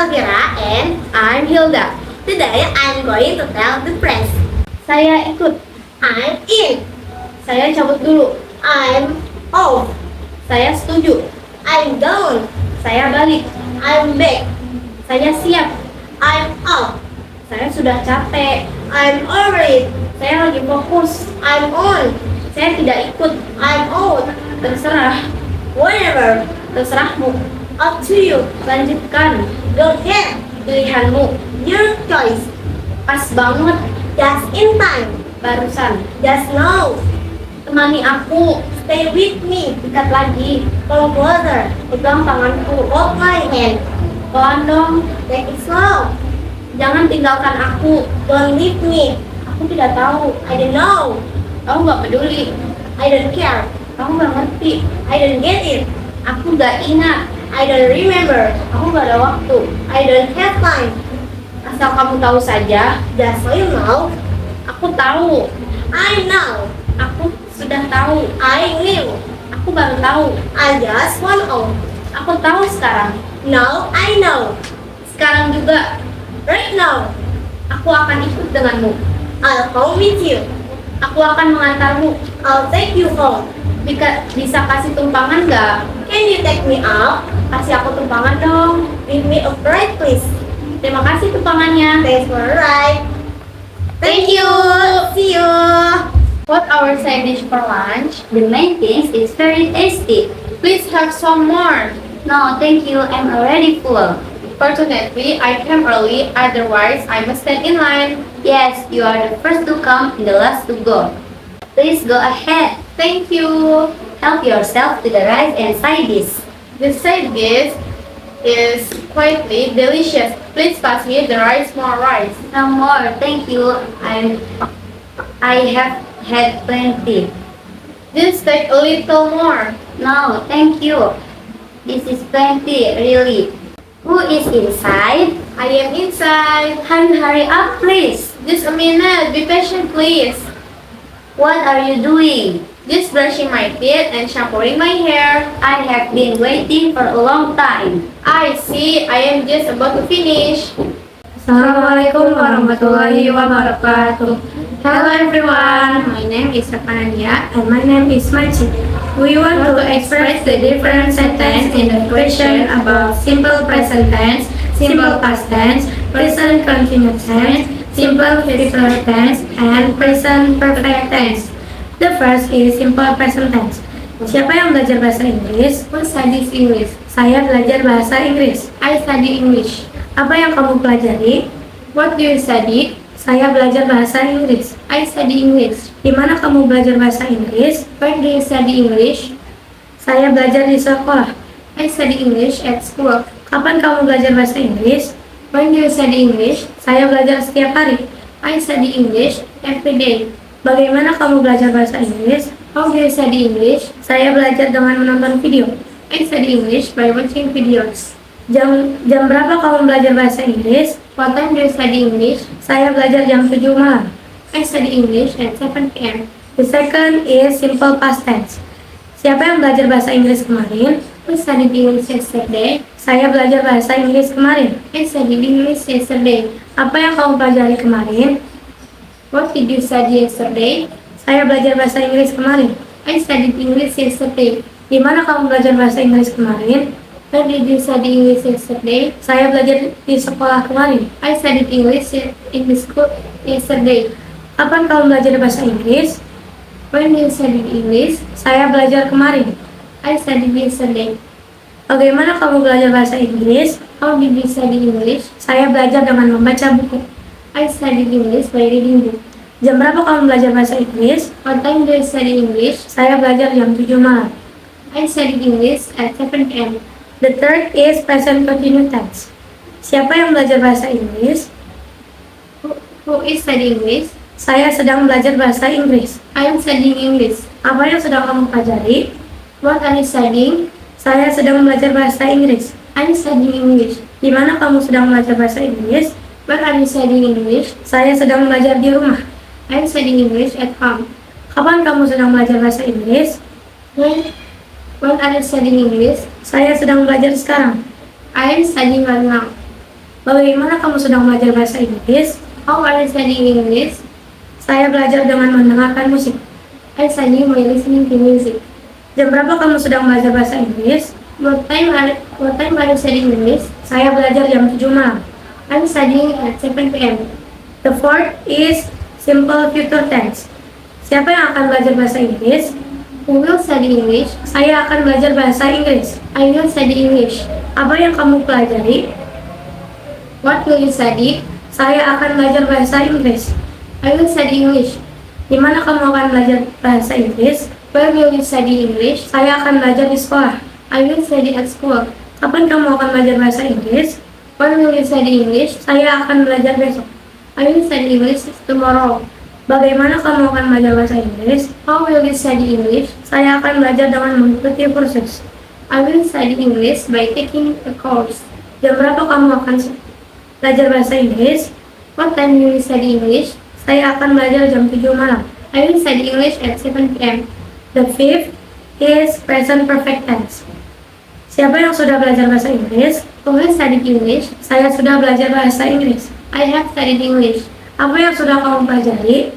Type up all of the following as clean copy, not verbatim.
Alvira and I'm Hilda. today I'm going to tell the press. Saya ikut. I'm in. Saya cabut dulu. I'm off. Saya setuju. I'm down. Saya balik. I'm back. Saya siap. I'm off. Saya sudah capek. I'm over it. Saya lagi fokus. I'm on. Saya tidak ikut. I'm out. Terserah. Whatever. Terserahmu. Up to you. Lanjutkan. Go ahead. Pilihanmu. Your choice. Pas banget. Just in time. Barusan. Just now. Temani aku. Stay with me. Dekat lagi. Come closer. Pegang tanganku. Hold my hand. Pelan dong. Take it slow. Jangan tinggalkan aku. Don't leave me. Aku tidak tahu. I don't know. Kamu gak peduli. I don't care. Kamu gak ngerti. I don't get it. Aku gak ingat. I don't remember. Aku gak ada waktu. I don't have time. Asal kamu tahu saja. Just so you know, Aku tahu. I know. Aku sudah tahu. I knew. Aku baru tahu. I just want to. Aku tahu sekarang. Now I know. Sekarang juga. Right now, Aku akan ikut denganmu. I'll come with you. Aku akan mengantarmu. I'll take you home. Bisa kasih tumpangan nggak? Can you take me out? Kasih aku tumpangan dong. Give me a ride, please. Terima kasih tumpangannya. Thanks for the ride. Thank you. See you. What our side dish for lunch? The main thing is very tasty. Please have some more. No, thank you. I'm already full. Fortunately, I came early. Otherwise, I must stand in line. Yes, you are the first to come and the last to go. Please go ahead. Thank you. Help yourself to the rice and side dish. The side dish is quietly delicious. Please pass me the rice, more rice. No more, thank you. I have had plenty. Just take a little more. No, thank you. This is plenty, really. Who is inside? I am inside. Hurry up, please. Just a minute. Be patient, please. What are you doing? Just brushing my teeth and shampooing my hair. I have been waiting for a long time. I see. I am just about to finish. Assalamualaikum warahmatullahi wabarakatuh. Hello everyone, my name is Rafanania and my name is Maci. We want to express the different sentence in the question about simple present tense, simple past tense, present continuous tense, simple future tense, and present perfect tense. The first is simple present tense. Siapa yang belajar bahasa Inggris? Who studies English? Saya belajar bahasa Inggris. I study English. Apa yang kamu pelajari? What do you study? Saya belajar bahasa Inggris. I study English. Di mana kamu belajar bahasa Inggris? Where do you study English? Saya belajar di sekolah. I study English at school. Kapan kamu belajar bahasa Inggris? When do you study English? Saya belajar setiap hari. I study English every day. Bagaimana kamu belajar bahasa Inggris? How do you study English? Saya belajar dengan menonton video. I study English by watching videos. Jam berapa kamu belajar bahasa Inggris? What time do you study English? Saya belajar jam 7 malam. I study English at 7 p.m. The second is simple past tense. Siapa yang belajar bahasa Inggris kemarin? Who studied English yesterday? Saya belajar bahasa Inggris kemarin. I studied English yesterday. Apa yang kamu pelajari kemarin? What did you study yesterday? Saya belajar bahasa Inggris kemarin. I studied English yesterday. Di mana kamu belajar bahasa Inggris kemarin? Where did you study English yesterday? Saya belajar di sekolah kemarin. I studied English in the school yesterday. Kapan kamu belajar bahasa Inggris? When you studied English? Saya belajar kemarin. I studied yesterday. Bagaimana kamu belajar bahasa Inggris? How did you study English? Saya belajar dengan membaca buku. I studied English by reading book. Jam berapa kamu belajar bahasa Inggris? What time do you study English? Saya belajar jam 7 malam. I studied English at 7 p.m. The third is present continuous tense. Siapa yang belajar bahasa Inggris? Who is studying English? Saya sedang belajar bahasa Inggris. I am studying English. Apa yang sedang kamu pelajari? What are you studying? Saya sedang belajar bahasa Inggris. I am studying English. Di mana kamu sedang belajar bahasa Inggris? Where are you studying English? Saya sedang belajar di rumah. I am studying English at home. Kapan kamu sedang belajar bahasa Inggris? When are you studying English? Saya sedang belajar sekarang. I am studying right now. Bagaimana kamu sedang belajar bahasa Inggris? How are you studying English? Saya belajar dengan mendengarkan musik. I study by listening to music. Jam berapa kamu sedang belajar bahasa Inggris? What time are you studying English? Saya belajar jam 7 malam. I'm studying at 7 p.m. The fourth is simple future tense. Siapa yang akan belajar bahasa Inggris? Who will study English? Saya akan belajar bahasa Inggris. I will study English. Apa yang kamu pelajari? What will you study? Saya akan belajar bahasa Inggris. I will study English. Di mana kamu akan belajar bahasa Inggris? Where will you study English? Saya akan belajar di sekolah. I will study at school. Kapan kamu akan belajar bahasa Inggris? When will you study English? Saya akan belajar besok. I will study English tomorrow. Bagaimana kamu akan belajar bahasa Inggris? How will you study English? Saya akan belajar dengan mengikuti kursus. I will study English by taking a course. Jam berapa kamu akan belajar bahasa Inggris? What time will you study English? Saya akan belajar jam 7 malam. I will study English at 7 p.m. The fifth is present perfect tense. Siapa yang sudah belajar bahasa Inggris? Who has studied English? Saya sudah belajar bahasa Inggris. I have studied English. Apa yang sudah kamu pelajari?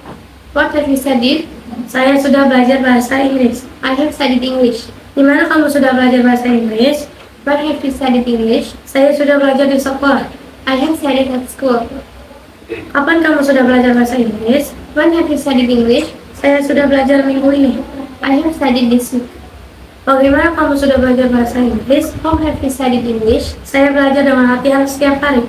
What have you studied? Saya sudah belajar bahasa Inggris. I have studied English. Di mana kamu sudah belajar bahasa Inggris? Where have you studied English? Saya sudah belajar di sekolah. I have studied at school. Kapan kamu sudah belajar bahasa Inggris? When have you studied English? Saya sudah belajar minggu ini. I have studied this week. Bagaimana kamu sudah belajar bahasa Inggris? How have you studied English? Saya belajar dengan latihan setiap hari.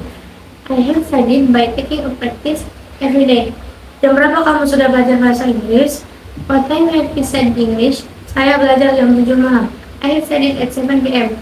I have studied by taking a practice every day. Jam berapa kamu sudah belajar bahasa Inggris? What time have you studied English? Saya belajar jam 7 malam. I have studied at 7 p.m.